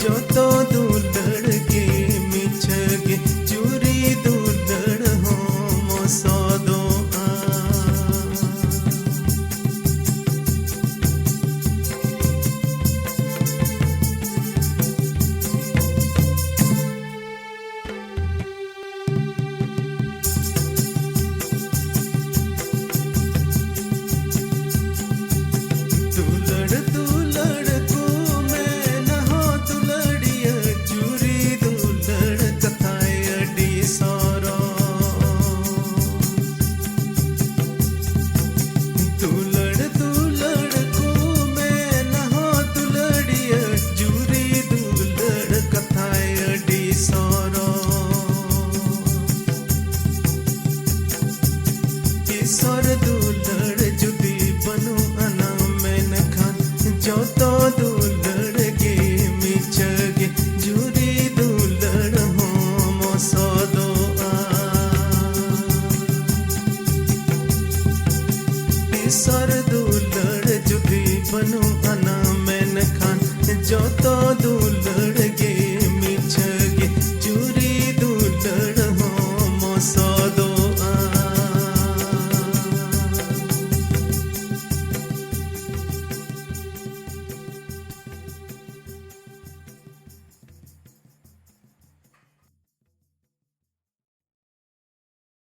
जो तो दुलड़ के मिछगे चूरी दुलड़ हो मोसोदो सर दुलड़ जुदी बनू अना मैन खान जो तो दुलड़ के मिछगे जुरी दुलड़ हो मोसोदो सर दुलड़ जुदी बनू अना मैन खान जो तो दुलड़